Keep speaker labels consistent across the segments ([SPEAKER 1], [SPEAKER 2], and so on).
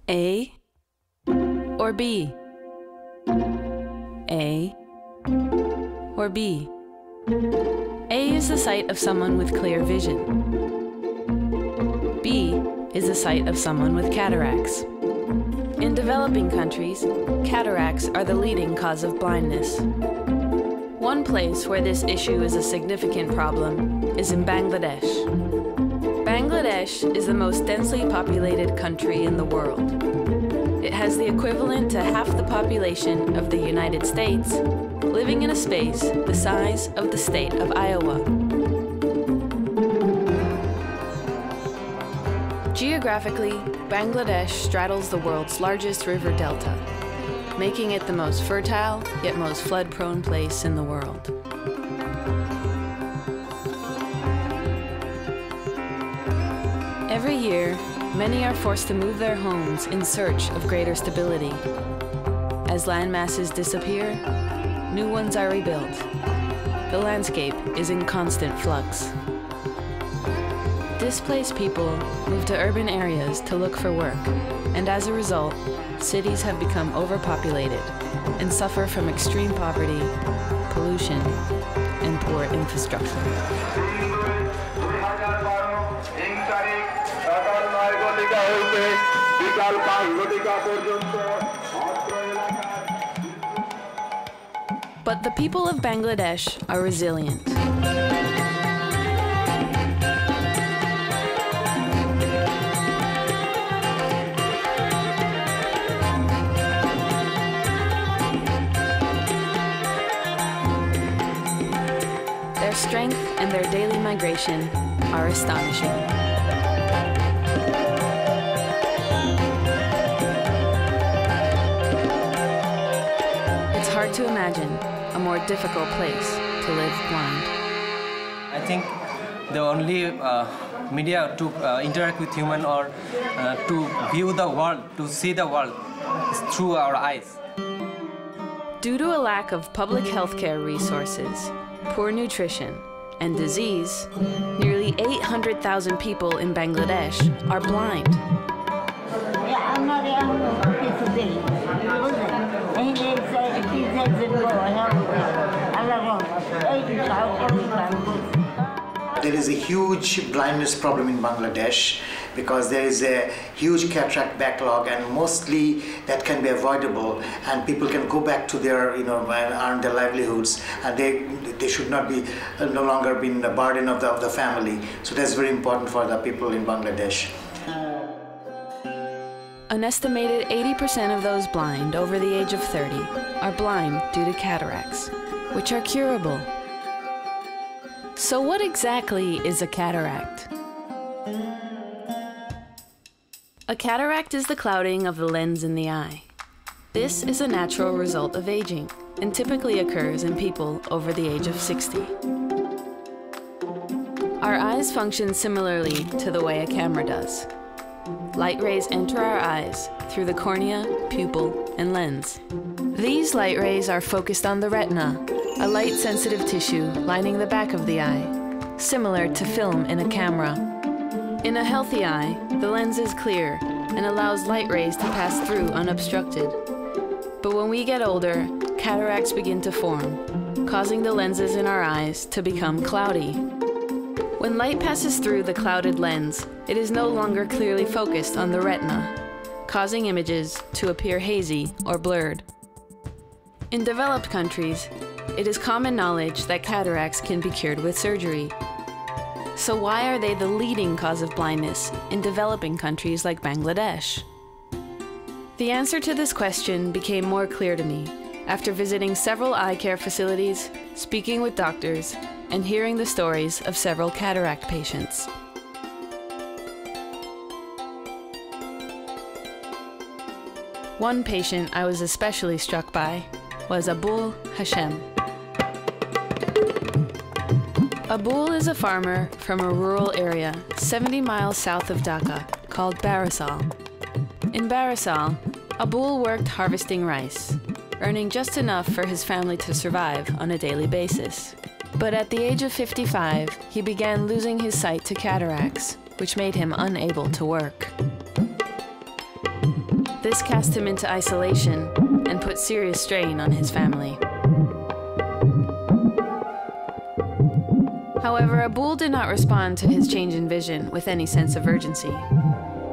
[SPEAKER 1] A or B? A or B? A is the sight of someone with clear vision. B is the sight of someone with cataracts. In developing countries, cataracts are the leading cause of blindness. One place where this issue is a significant problem is in Bangladesh. Bangladesh is the most densely populated country in the world. It has the equivalent to half the population of the United States, living in a space the size of the state of Iowa. Geographically, Bangladesh straddles the world's largest river delta, making it the most fertile yet most flood-prone place in the world. Every year, many are forced to move their homes in search of greater stability. As land masses disappear, new ones are rebuilt. The landscape is in constant flux. Displaced people move to urban areas to look for work, and as a result, cities have become overpopulated and suffer from extreme poverty, pollution, and poor infrastructure. But the people of Bangladesh are resilient. Their strength and their daily migration are astonishing. It's hard to imagine a more difficult place to live blind.
[SPEAKER 2] I think the only media to interact with human or to view the world, to see the world, is through our eyes.
[SPEAKER 1] Due to a lack of public healthcare resources, poor nutrition, and disease, nearly 800,000 people in Bangladesh are blind.
[SPEAKER 3] There is a huge blindness problem in Bangladesh because there is a huge cataract backlog, and mostly that can be avoidable, and people can go back to their, and earn their livelihoods, and they should not be no longer being a burden of the family. So that's very important for the people in Bangladesh.
[SPEAKER 1] An estimated 80% of those blind over the age of 30 are blind due to cataracts, which are curable. So what exactly is a cataract? A cataract is the clouding of the lens in the eye. This is a natural result of aging and typically occurs in people over the age of 60. Our eyes function similarly to the way a camera does. Light rays enter our eyes through the cornea, pupil, and lens. These light rays are focused on the retina, a light-sensitive tissue lining the back of the eye, similar to film in a camera. In a healthy eye, the lens is clear and allows light rays to pass through unobstructed. But when we get older, cataracts begin to form, causing the lenses in our eyes to become cloudy. When light passes through the clouded lens, it is no longer clearly focused on the retina, causing images to appear hazy or blurred. In developed countries, it is common knowledge that cataracts can be cured with surgery. So why are they the leading cause of blindness in developing countries like Bangladesh? The answer to this question became more clear to me after visiting several eye care facilities, speaking with doctors, and hearing the stories of several cataract patients. One patient I was especially struck by was Abul Hashem. Abul is a farmer from a rural area 70 miles south of Dhaka called Barisal. In Barisal, Abul worked harvesting rice, earning just enough for his family to survive on a daily basis. But at the age of 55, he began losing his sight to cataracts, which made him unable to work. This cast him into isolation and put serious strain on his family. However, Abul did not respond to his change in vision with any sense of urgency.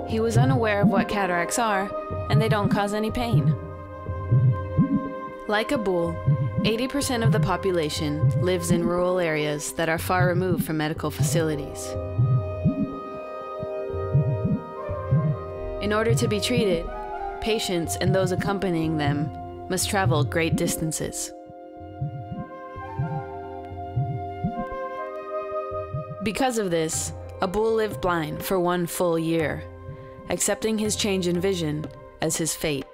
[SPEAKER 1] He was unaware of what cataracts are, and they don't cause any pain. Like Abul, 80% of the population lives in rural areas that are far removed from medical facilities. In order to be treated, patients and those accompanying them must travel great distances. Because of this, Abul lived blind for 1 full year, accepting his change in vision as his fate.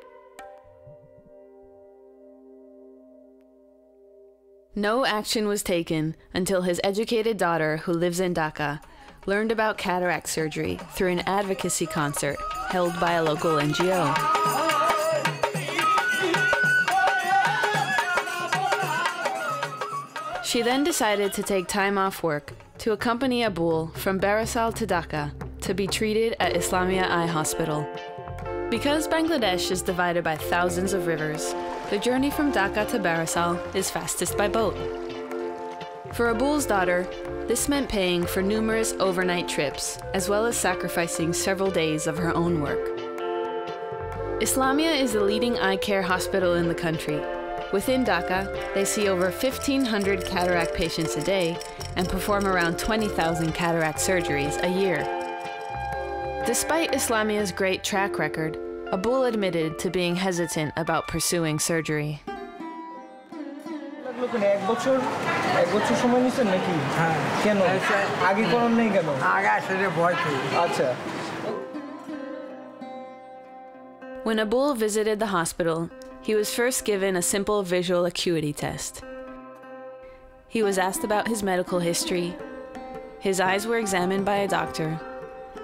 [SPEAKER 1] No action was taken until his educated daughter, who lives in Dhaka, learned about cataract surgery through an advocacy concert held by a local NGO. She then decided to take time off work to accompany Abul from Barisal to Dhaka to be treated at Islamia Eye Hospital. Because Bangladesh is divided by thousands of rivers, the journey from Dhaka to Barisal is fastest by boat. For Abul's daughter, this meant paying for numerous overnight trips, as well as sacrificing several days of her own work. Islamia is the leading eye care hospital in the country. Within Dhaka, they see over 1,500 cataract patients a day and perform around 20,000 cataract surgeries a year. Despite Islamia's great track record, Abul admitted to being hesitant about pursuing surgery. When Abul visited the hospital, he was first given a simple visual acuity test. He was asked about his medical history, his eyes were examined by a doctor,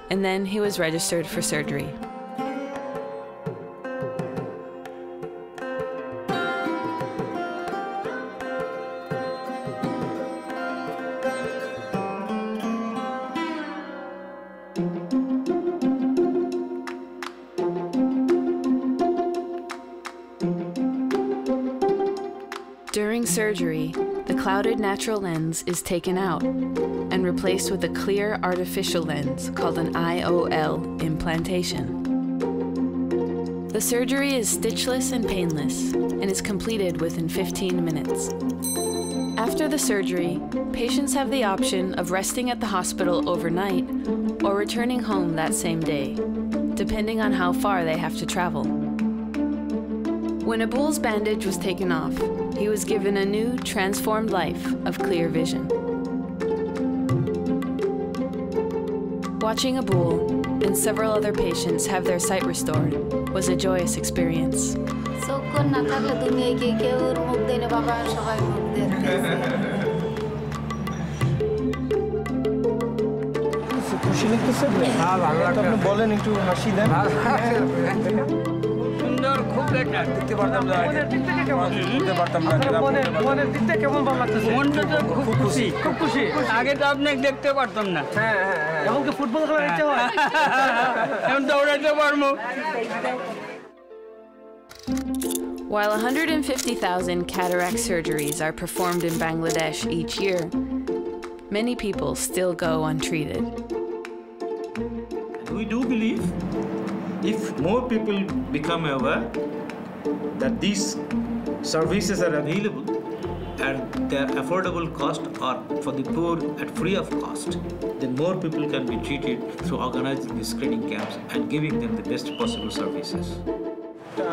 [SPEAKER 1] and then he was registered for surgery. During surgery, the clouded natural lens is taken out and replaced with a clear artificial lens called an IOL implantation. The surgery is stitchless and painless and is completed within 15 minutes. After the surgery, patients have the option of resting at the hospital overnight or returning home that same day, depending on how far they have to travel. When Abul's bandage was taken off, he was given a new, transformed life of clear vision. Watching Abul and several other patients have their sight restored was a joyous experience. While 150,000 cataract surgeries are performed in Bangladesh each year, many people still go untreated.
[SPEAKER 4] We do believe if more people become aware that these services are available and their affordable cost are for the poor at free of cost, then more people can be treated through organizing these screening camps and giving them the best possible services.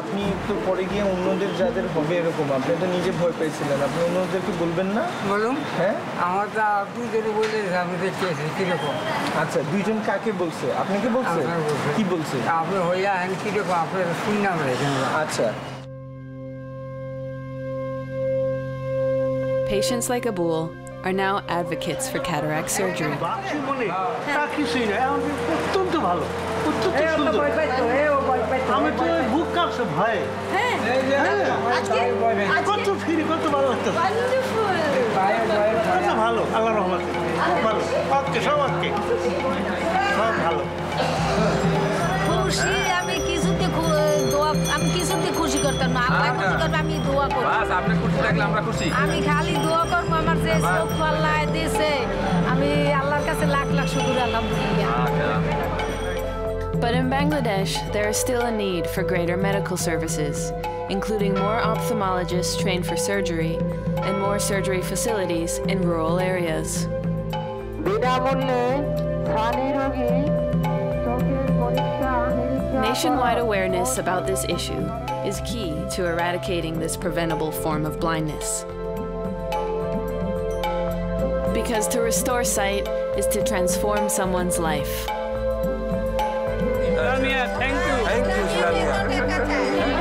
[SPEAKER 5] আপনি একটু পরে গিয়ে অন্যদের যাদের হবে এরকম আপনি তো নিজে ভয় পেয়েছিলেন আপনি অন্যদেরকে বলবেন না বলুন হ্যাঁ আমার তো আপনি যদি বলে আমি দেখেছি কিরকম আচ্ছা দুইজন কাকে বলছে আপনাকে বলছে কি বলছে আপনি হইয়া আমি কিরকম আপনার শুনলাম আচ্ছা
[SPEAKER 1] Patients like Abul are now advocates for cataract surgery.
[SPEAKER 6] খুশি আমি কিছুতে দোয়া করব
[SPEAKER 7] বাস আপনি খুশি থাকলে আমরা খুশি
[SPEAKER 6] আমি খালি দোয়া করব আমার যে চোখ আল্লাহ দিয়েছে আমি আল্লাহর কাছে লাখ লাখ শুকর আলহামদুলিল্লাহ
[SPEAKER 1] But in Bangladesh, there is still a need for greater medical services, including more ophthalmologists trained for surgery and more surgery facilities in rural areas. Nationwide awareness about this issue is key to eradicating this preventable form of blindness. Because to restore sight is to transform someone's life.
[SPEAKER 7] Thank you. Thank you, Islamia.